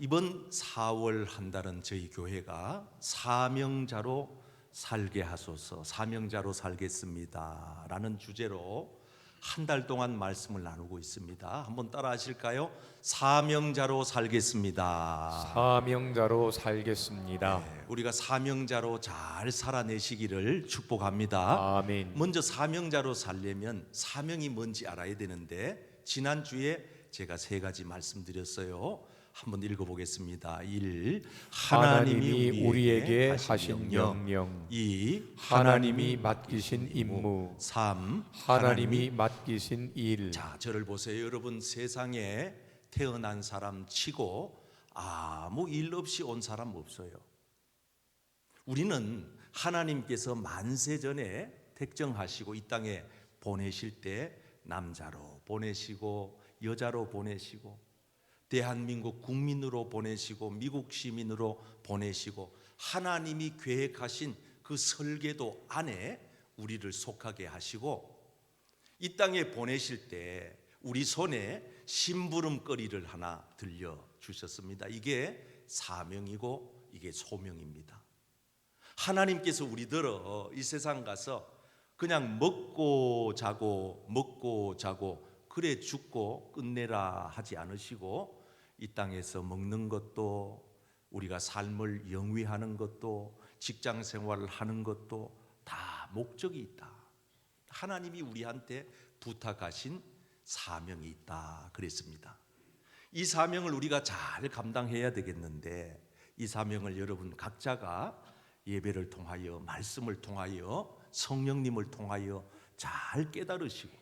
이번 4월 한 달은 저희 교회가 사명자로 살게 하소서, 사명자로 살겠습니다 라는 주제로 한 달 동안 말씀을 나누고 있습니다. 한번 따라 하실까요? 사명자로 살겠습니다. 사명자로 살겠습니다. 네, 우리가 사명자로 잘 살아내시기를 축복합니다. 아멘. 먼저 사명자로 살려면 사명이 뭔지 알아야 되는데, 지난주에 제가 3가지 말씀드렸어요. 한번 읽어보겠습니다. 1. 하나님이 우리에게 하신 명령. 2. 하나님이 맡기신 임무. 3. 하나님이 맡기신 일. 자, 저를 보세요. 여러분, 세상에 태어난 사람 치고 아무 일 없이 온 사람 없어요. 우리는 하나님께서 만세 전에 택정하시고 이 땅에 보내실 때 남자로 보내시고 여자로 보내시고 대한민국 국민으로 보내시고 미국 시민으로 보내시고 하나님이 계획하신 그 설계도 안에 우리를 속하게 하시고 이 땅에 보내실 때 우리 손에 심부름거리를 하나 들려주셨습니다. 이게 사명이고 이게 소명입니다. 하나님께서 우리들어 이 세상 가서 그냥 먹고 자고 그래 죽고 끝내라 하지 않으시고 이 땅에서 먹는 것도 우리가 삶을 영위하는 것도 직장 생활을 하는 것도 다 목적이 있다. 하나님이 우리한테 부탁하신 사명이 있다 그랬습니다. 이 사명을 우리가 잘 감당해야 되겠는데 이 사명을 여러분 각자가 예배를 통하여 말씀을 통하여 성령님을 통하여 잘 깨달으시고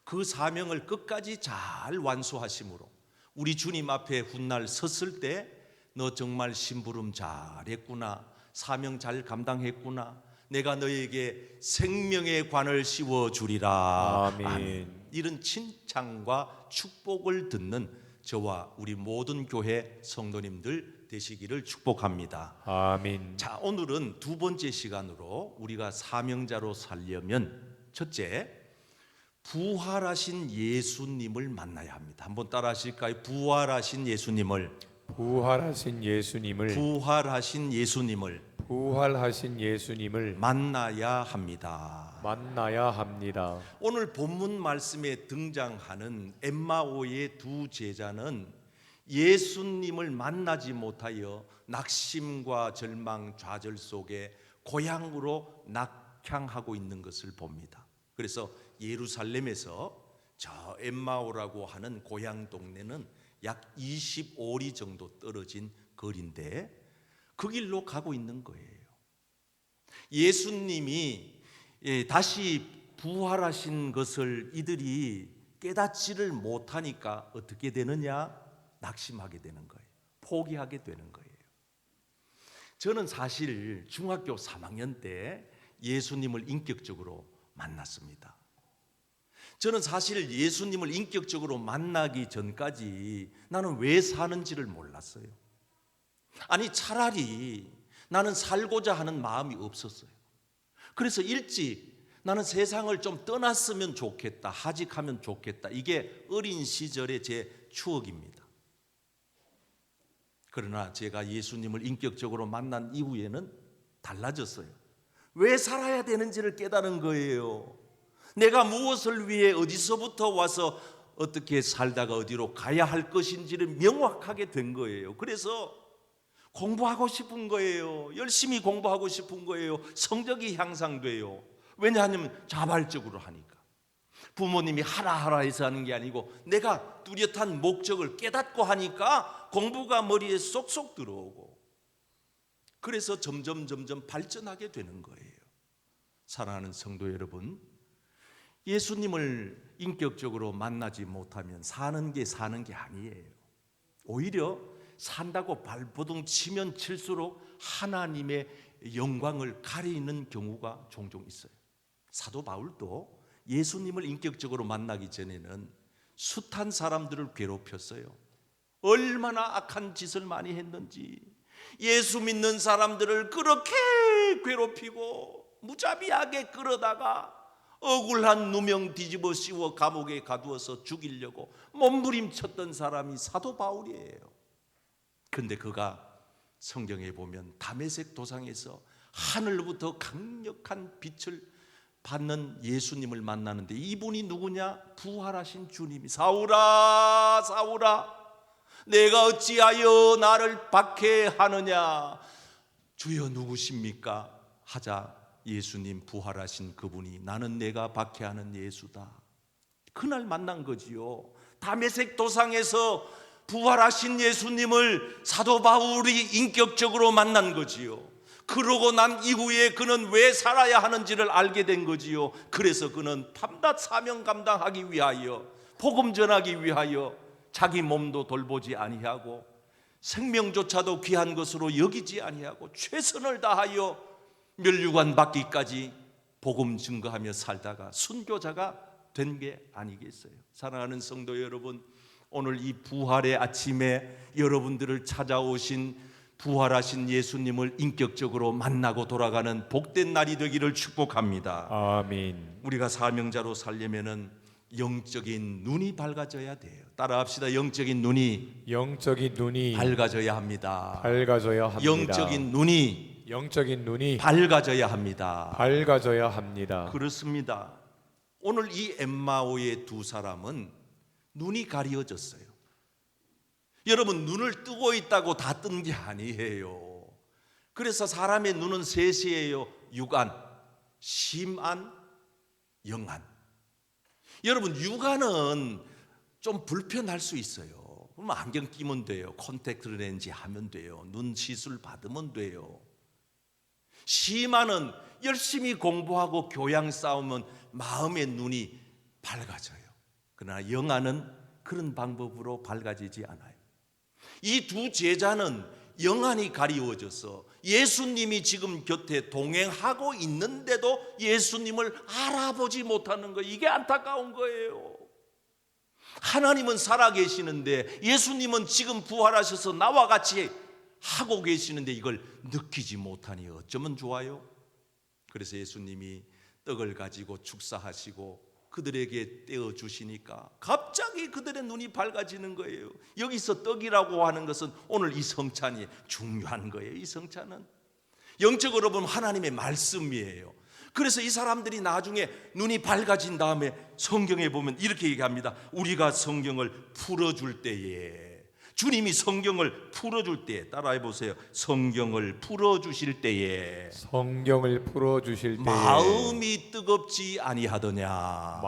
그 사명을 끝까지 잘 완수하심으로 우리 주님 앞에 훗날 섰을 때 너 정말 심부름 잘했구나, 사명 잘 감당했구나, 내가 너에게 생명의 관을 씌워주리라. 아멘. 이런 칭찬과 축복을 듣는 저와 우리 모든 교회 성도님들 되시기를 축복합니다. 아멘. 자, 오늘은 2번째 시간으로 우리가 사명자로 살려면 첫째, 부활하신 예수님을 만나야 합니다. 한번 따라 하실까요? 부활하신 예수님을 부활하신 예수님을 만나야 합니다. 오늘 본문 말씀에 등장하는 엠마오의 2 제자는 예수님을 만나지 못하여 낙심과 절망, 좌절 속에 고향으로 낙향하고 있는 것을 봅니다. 그래서 예루살렘에서 저 엠마오라고 하는 고향 동네는 약 25리 정도 떨어진 거리인데 그 길로 가고 있는 거예요. 예수님이 다시 부활하신 것을 이들이 깨닫지를 못하니까 어떻게 되느냐? 낙심하게 되는 거예요. 포기하게 되는 거예요. 저는 사실 중학교 3학년 때 예수님을 인격적으로 만났습니다. 저는 사실 예수님을 인격적으로 만나기 전까지 나는 왜 사는지를 몰랐어요. 아니, 차라리 나는 살고자 하는 마음이 없었어요. 그래서 일찍 나는 세상을 좀 떠났으면 좋겠다, 하직하면 좋겠다. 이게 어린 시절의 제 추억입니다. 그러나 제가 예수님을 인격적으로 만난 이후에는 달라졌어요. 왜 살아야 되는지를 깨달은 거예요. 내가 무엇을 위해 어디서부터 와서 어떻게 살다가 어디로 가야 할 것인지를 명확하게 된 거예요. 그래서 공부하고 싶은 거예요. 열심히 공부하고 싶은 거예요. 성적이 향상돼요. 왜냐하면 자발적으로 하니까. 부모님이 하라 해서 하는 게 아니고 내가 뚜렷한 목적을 깨닫고 하니까 공부가 머리에 쏙쏙 들어오고, 그래서 점점 발전하게 되는 거예요. 사랑하는 성도 여러분, 예수님을 인격적으로 만나지 못하면 사는 게 아니에요. 오히려 산다고 발버둥 치면 칠수록 하나님의 영광을 가리는 경우가 종종 있어요. 사도 바울도 예수님을 인격적으로 만나기 전에는 숱한 사람들을 괴롭혔어요. 얼마나 악한 짓을 많이 했는지, 예수 믿는 사람들을 그렇게 괴롭히고 무자비하게 끌어다가 억울한 누명 뒤집어 씌워 감옥에 가두어서 죽이려고 몸부림쳤던 사람이 사도 바울이에요. 근데 그가 성경에 보면 다메섹 도상에서 하늘로부터 강력한 빛을 받는 예수님을 만나는데, 이분이 누구냐? 부활하신 주님이. 사울아 사울아 내가 어찌하여 나를 박해하느냐. 주여 누구십니까? 하자 예수님, 부활하신 그분이 나는 내가 박해하는 예수다. 그날 만난 거지요. 다메섹 도상에서 부활하신 예수님을 사도 바울이 인격적으로 만난 거지요. 그러고 난 이후에 그는 왜 살아야 하는지를 알게 된 거지요. 그래서 그는 밤낮 사명 감당하기 위하여, 복음 전하기 위하여 자기 몸도 돌보지 아니하고 생명조차도 귀한 것으로 여기지 아니하고 최선을 다하여 멸류관 받기까지 복음 증거하며 살다가 순교자가 된 게 아니겠어요. 사랑하는 성도 여러분, 오늘 이 부활의 아침에 여러분들을 찾아오신 부활하신 예수님을 인격적으로 만나고 돌아가는 복된 날이 되기를 축복합니다. 아멘. 우리가 사명자로 살려면은 영적인 눈이 밝아져야 돼요. 따라합시다. 영적인 눈이 밝아져야 합니다. 영적인 눈이 밝아져야 합니다. 그렇습니다. 오늘 이 엠마오의 두 사람은 눈이 가려졌어요. 여러분, 눈을 뜨고 있다고 다 뜬 게 아니에요. 그래서 사람의 눈은 셋이에요. 육안, 심안, 영안. 여러분, 육안은 좀 불편할 수 있어요. 그럼 안경 끼면 돼요. 콘택트 렌즈 하면 돼요. 눈 시술 받으면 돼요. 심안은 열심히 공부하고 교양 쌓으면 마음의 눈이 밝아져요. 그러나 영안은 그런 방법으로 밝아지지 않아요. 이 두 제자는 영안이 가리워져서 예수님이 지금 곁에 동행하고 있는데도 예수님을 알아보지 못하는 거예요. 이게 안타까운 거예요. 하나님은 살아계시는데, 예수님은 지금 부활하셔서 나와 같이 하고 계시는데 이걸 느끼지 못하니 어쩌면 좋아요? 그래서 예수님이 떡을 가지고 축사하시고 그들에게 떼어주시니까 갑자기 그들의 눈이 밝아지는 거예요. 여기서 떡이라고 하는 것은 오늘 이 성찬이 중요한 거예요. 이 성찬은 영적으로 보면 하나님의 말씀이에요. 그래서 이 사람들이 나중에 눈이 밝아진 다음에 성경에 보면 이렇게 얘기합니다. 우리가 성경을 풀어줄 때에, 주님이 성경을 풀어줄 때에, 따라해 보세요. 성경을 풀어주실 때에 마음이 뜨겁지 아니하더냐.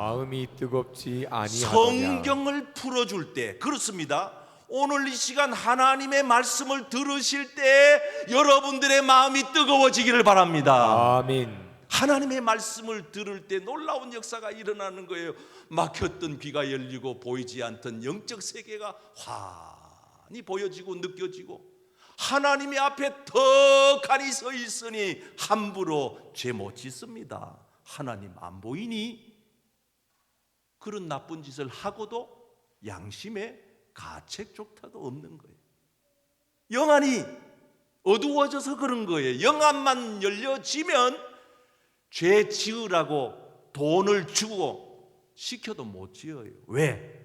성경을 풀어줄 때, 그렇습니다. 오늘 이 시간 하나님의 말씀을 들으실 때 여러분들의 마음이 뜨거워지기를 바랍니다. 아멘. 하나님의 말씀을 들을 때 놀라운 역사가 일어나는 거예요. 막혔던 귀가 열리고 보이지 않던 영적 세계가 환히 보여지고 느껴지고, 하나님의 앞에 턱하니 서 있으니 함부로 죄 못 짓습니다. 하나님 안 보이니? 그런 나쁜 짓을 하고도 양심에 가책조차도 없는 거예요. 영안이 어두워져서 그런 거예요. 영안만 열려지면 죄 지으라고 돈을 주고 시켜도 못 지어요. 왜?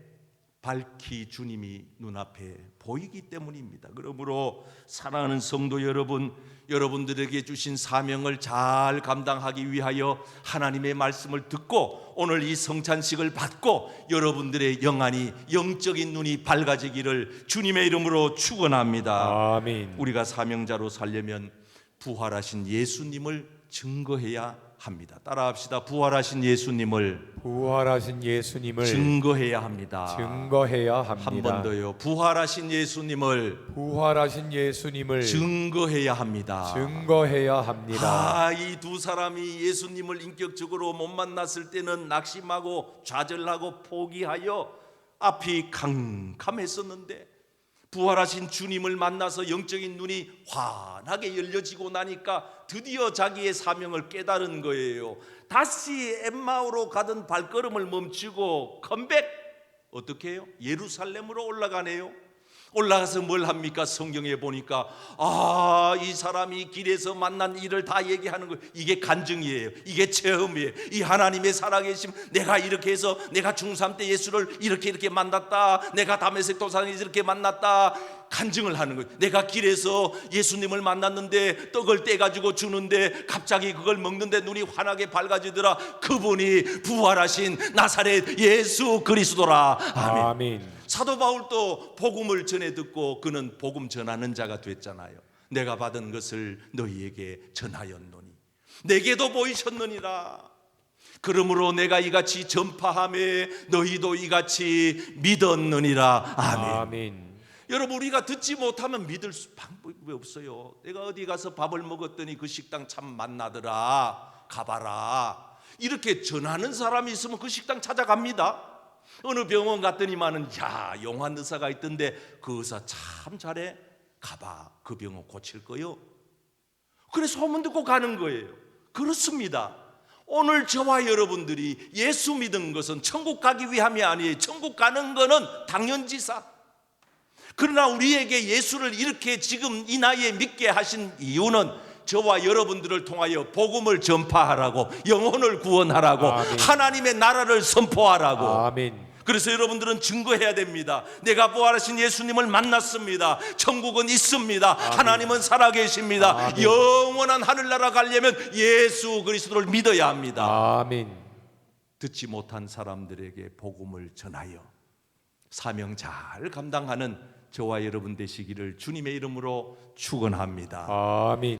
밝히 주님이 눈앞에 보이기 때문입니다. 그러므로 사랑하는 성도 여러분, 여러분들에게 주신 사명을 잘 감당하기 위하여 하나님의 말씀을 듣고 오늘 이 성찬식을 받고 여러분들의 영안이, 영적인 눈이 밝아지기를 주님의 이름으로 축원합니다. 아멘. 우리가 사명자로 살려면 부활하신 예수님을 증거해야 합니다. 따라합시다. 부활하신 예수님을 증거해야 합니다. 한 번 더요. 부활하신 예수님을 증거해야 합니다. 이 두 사람이 예수님을 인격적으로 못 만났을 때는 낙심하고 좌절하고 포기하여 앞이 캄캄했었는데, 부활하신 주님을 만나서 영적인 눈이 환하게 열려지고 나니까 드디어 자기의 사명을 깨달은 거예요. 다시 엠마오로 가던 발걸음을 멈추고 컴백. 어떻게 해요? 예루살렘으로 올라가네요. 올라가서 뭘 합니까? 성경에 보니까 이 사람이 길에서 만난 일을 다 얘기하는 거, 이게 간증이에요. 이게 체험이에요. 이 하나님의 살아계심, 내가 이렇게 해서 내가 중3 때 예수를 이렇게 만났다, 내가 다메섹 도상에서 이렇게 만났다, 간증을 하는 거예요. 내가 길에서 예수님을 만났는데 떡을 떼가지고 주는데 갑자기 그걸 먹는데 눈이 환하게 밝아지더라. 그분이 부활하신 나사렛 예수 그리스도라. 아멘. 아멘. 사도 바울도 복음을 전해 듣고 그는 복음 전하는 자가 됐잖아요. 내가 받은 것을 너희에게 전하였노니 내게도 보이셨느니라. 그러므로 내가 이같이 전파하매 너희도 이같이 믿었느니라. 아멘. 아멘. 여러분, 우리가 듣지 못하면 믿을 방법이 없어요. 내가 어디 가서 밥을 먹었더니 그 식당 참 맛나더라, 가봐라, 이렇게 전하는 사람이 있으면 그 식당 찾아갑니다. 어느 병원 갔더니만은 용한 의사가 있던데 그 의사 참 잘해, 가봐, 그 병원 고칠 거요. 그래 소문 듣고 가는 거예요. 그렇습니다. 오늘 저와 여러분들이 예수 믿은 것은 천국 가기 위함이 아니에요. 천국 가는 거는 당연지사. 그러나 우리에게 예수를 이렇게 지금 이 나이에 믿게 하신 이유는 저와 여러분들을 통하여 복음을 전파하라고, 영혼을 구원하라고, 아멘. 하나님의 나라를 선포하라고. 아멘. 그래서 여러분들은 증거해야 됩니다. 내가 부활하신 예수님을 만났습니다. 천국은 있습니다. 하나님은 살아계십니다. 아멘. 영원한 하늘나라 가려면 예수 그리스도를 믿어야 합니다. 아멘. 듣지 못한 사람들에게 복음을 전하여 사명 잘 감당하는 저와 여러분 되시기를 주님의 이름으로 축원합니다. 아멘.